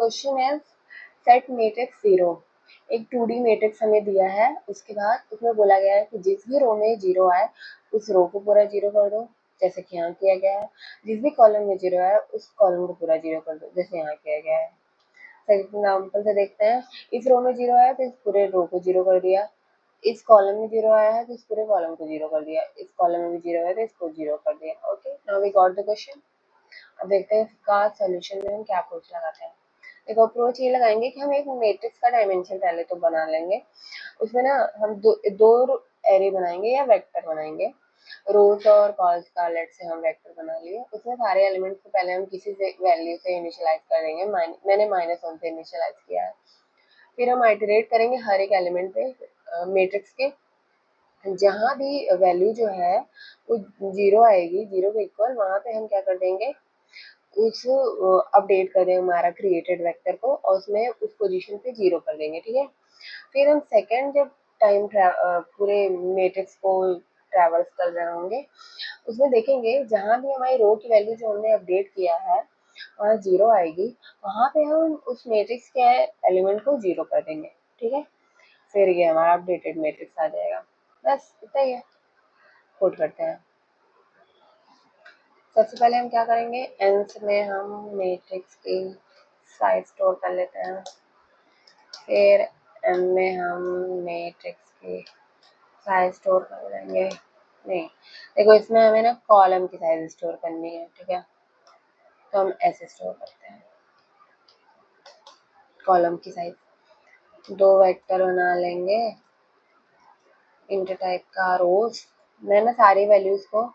Question is set matrix 0। एक 2D matrix हमें दिया है, उसके बाद उसमें बोला गया है कि जिस भी रो में 0 आए उस रो को पूरा 0 कर दो, जैसे कि यहाँ किया गया है। जिस भी कॉलम में 0 आए उस कॉलम को पूरा 0 कर दो, जैसे यहाँ किया गया है। एग्जाम्पल से देखते हैं, इस रो में 0 आया तो इस पूरे रो को 0 कर दिया, इस कॉलम में 0 आया है तो इस पूरे कॉलम को 0 कर दिया, इस कॉलम में भी 0 है तो इसको 0 कर दिया। Okay, now we got the question. अब देखते हैं इसका सॉल्यूशन में हम क्या अप्रोच लगाते हैं। एक अप्रोच ये लगाएंगे कि हम एक मैट्रिक्स का डायमेंशन पहले तो बना लेंगे। उसमें ना हम दो एरे बनाएंगे या वेक्टर बनाएंगे। रोज और कॉल्स का लेट से हम वेक्टर बना लिए, उसमें सारे एलिमेंट्स को पहले हम किसी से वैल्यू से इनिशियलाइज कर देंगे। मैंने -1 से इनिशियलाइज किया है। फिर हम आइटरेट करेंगे हर एक एलिमेंट पे मैट्रिक्स के, जहाँ भी वैल्यू जो है वो 0 आएगी, 0 के इक्वल, वहाँ पे हम क्या कर देंगे, उस अपडेट कर देंगे हमारा क्रिएटेड वेक्टर को और उसमें उस पोजीशन पे 0 कर देंगे। ठीक है, फिर हम सेकंड जब टाइम पूरे मैट्रिक्स को ट्रैवर्स कर रहे होंगे, उसमें देखेंगे जहाँ भी हमारी रो की वैल्यू जो हमने अपडेट किया है वहाँ 0 आएगी, वहाँ पे हम उस मैट्रिक्स के एलिमेंट को 0 कर देंगे। ठीक है, फिर ये हमारा अपडेटेड मैट्रिक्स आ जाएगा। बस इतना ही है, कोड करते हैं। सबसे पहले हम क्या करेंगे, एंस में हम मैट्रिक्स की साइज स्टोर कर लेते हैं। फिर एम में हम मैट्रिक्स की साइज स्टोर कर लेंगे। नहीं, देखो इसमें हमें ना कॉलम की साइज स्टोर करनी है। ठीक है, तो हम ऐसे स्टोर करते हैं कॉलम की साइज। 2 वेक्टर बना लेंगे इंटर टाइप का रोज। मैंने सारी वैल्यूज को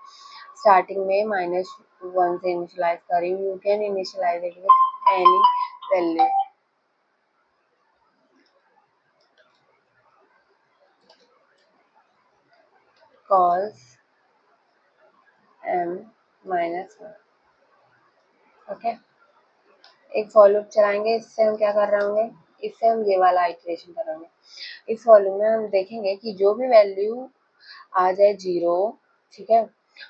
स्टार्टिंग में -1 से इनिशियलाइज करी। You can initialize it with any value. Calls m-1। Okay, एक फॉर लूप चलाएंगे। इससे हम क्या कर रहे होंगे, इससे हम ये वाला आइटरेशन करेंगे। इस फॉर लूप में हम देखेंगे कि जो भी वैल्यू आ जाए 0, ठीक है,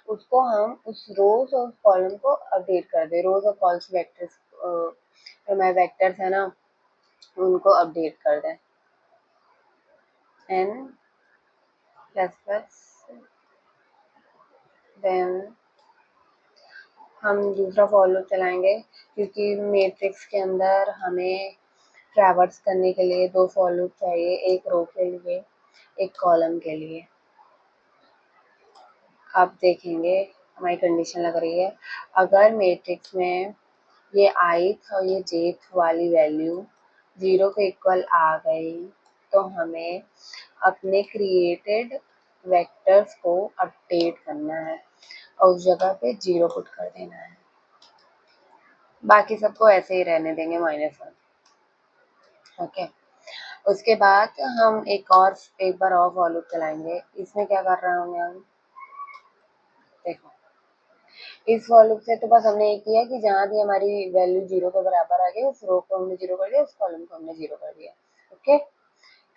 उसको हम उस रोज और कॉलम को अपडेट कर दे। रोज और कॉल्स वेक्टर्स जो हमारे वेक्टर्स है ना, उनको अपडेट कर दें। n प्लस देन हम दूसरा फॉर लूप चलाएंगे, क्योंकि मैट्रिक्स के अंदर हमें ट्रैवर्स करने के लिए 2 फॉर लूप चाहिए, एक रो के लिए एक कॉलम के लिए। अब देखेंगे हमारी कंडीशन लग रही है, अगर मैट्रिक्स में ये ith और ये jth वाली वैल्यू 0 के इक्वल आ गई तो हमें अपने क्रिएटेड वेक्टर्स को अपडेट करना है और उस जगह पे 0 पुट कर देना है। बाकी सबको ऐसे ही रहने देंगे -1। ओके, उसके बाद हम एक बार और फॉर लूप चलाएंगे। इसमें क्या कर रहे होंगे हम, देखो इस फॉर लूप से तो बस हमने ये किया कि जहाँ भी हमारी वैल्यू 0 के बराबर आ गई, उस रो को हमने 0 कर दिया, उस कॉलम को हमने 0 कर दिया। ओके,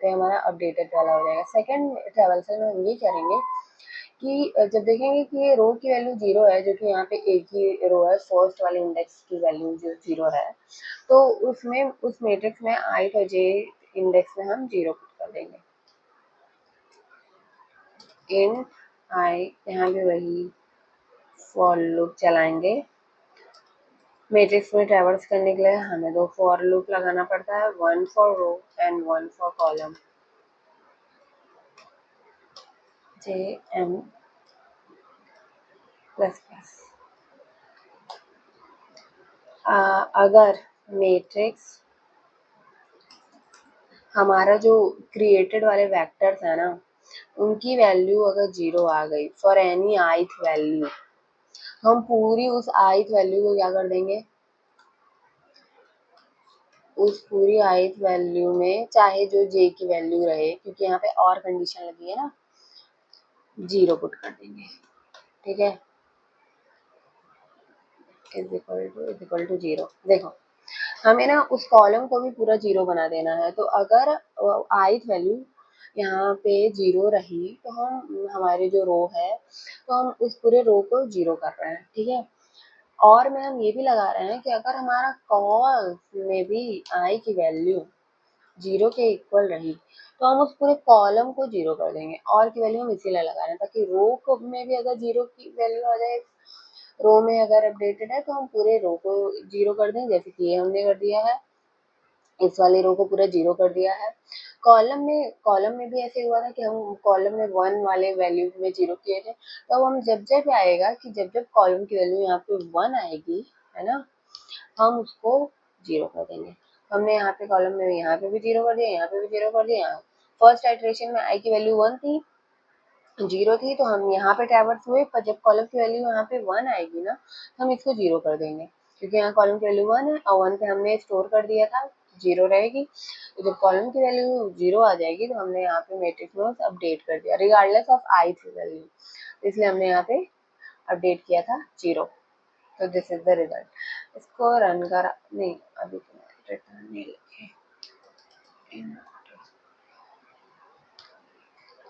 तो हमारा अपडेटेड वाला हो जाएगा। सेकंड ट्रैवर्सल में हम ये करेंगे कि जब देखेंगे कि ये रो की वैल्यू 0 है, जो कि यहाँ पे एक ही रो है, फर्स्ट वाले इंडेक्स की वैल्यू जो 0 है, तो उसमें उस मैट्रिक्स में ith और j इंडेक्स में हम 0 पुट कर देंगे। इंट i, यहाँ भी वही फॉर लूप चलाएंगे। मैट्रिक्स में ट्रैवर्स करने के लिए हमें 2 फॉर लूप लगाना पड़ता है, 1 for row and 1 for column. jm plus plus. अगर मैट्रिक्स हमारा जो क्रिएटेड वाले वेक्टर्स है ना, उनकी वैल्यू अगर 0 आ गई फॉर एनी ith वैल्यू, हम पूरी उस ith वैल्यू को क्या कर देंगे, उस पूरी ith वैल्यू में चाहे जो j की वैल्यू रहे, क्योंकि यहाँ पे और कंडीशन लगी है ना, 0 पुट कर देंगे। ठीक है, इज इक्वल टू 0। देखो हमें ना उस कॉलम को भी पूरा 0 बना देना है, तो अगर ith वैल्यू यहाँ पे 0 रही तो हम हमारी जो रो है, तो हम उस पूरे रो को 0 कर रहे हैं। ठीक है, और में हम ये भी लगा रहे हैं कि अगर हमारा कॉल्स में भी आई की वैल्यू 0 के इक्वल रही तो हम उस पूरे कॉलम को 0 कर देंगे। और की वैल्यू हम इसीलिए लगा रहे हैं ताकि रो में भी अगर 0 की वैल्यू आ जाए, रो में अगर अपडेटेड है तो हम पूरे रो को 0 कर दें, जैसे कि ये हमने कर दिया है, इस वाली रो को पूरा 0 कर दिया है। कॉलम में भी ऐसे हुआ था कि हम कॉलम में 1 वाले वैल्यू में 0 किए थे। तो अब हम जब आएगा कि जब कॉलम की वैल्यू यहाँ पे 1 आएगी, है ना, हम उसको 0 कर देंगे। हमने यहाँ पे कॉलम में यहाँ पे भी 0 कर दिया, यहाँ पे भी 0 कर दिया। फर्स्ट आइटरेशन में आई की वैल्यू 1 थी, 0 थी, तो हम यहाँ पे ट्रैवर्स हुए, पर जब कॉलम की वैल्यू यहाँ पे 1 आएगी ना, तो हम इसको 0 कर देंगे, क्योंकि यहाँ कॉलम की वैल्यू 1 है और 1 पे हमने स्टोर कर दिया था, 0 रहेगी। तो जब कॉलम की वैल्यू 0 आ जाएगी तो हमने यहाँ पे मैट्रिक्स में अपडेट कर दिया रिगार्डलेस ऑफ आई थी वैल्यू, इसलिए हमने यहाँ पे अपडेट किया था 0। तो दिस इज द रिजल्ट। इसको रन करा नहीं, अभी तो रिटर्न नहीं लिखे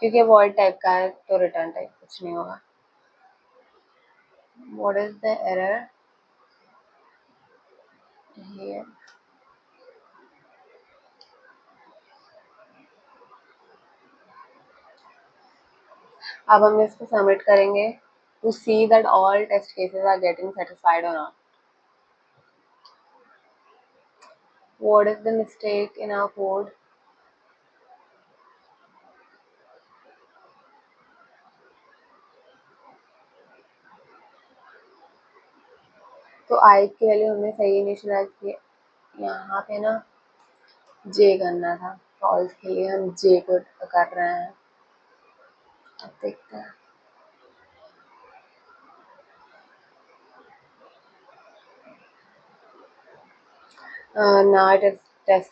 क्योंकि वॉइड टाइप का है, तो रिटर्न टाइप कुछ नहीं होगा। What is the error here? अब हम इसको सबमिट करेंगे to see that all test cases are getting satisfied और नॉट। What is the mistake in our code? तो आई की वैल्यू हमने सही इनिशियलाइज की, यहाँ पे ना जे करना था, फॉल्स के लिए हम जे को कर रहे हैं। अब देखते हैं। Now it is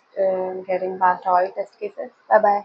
getting past all test cases. Bye bye.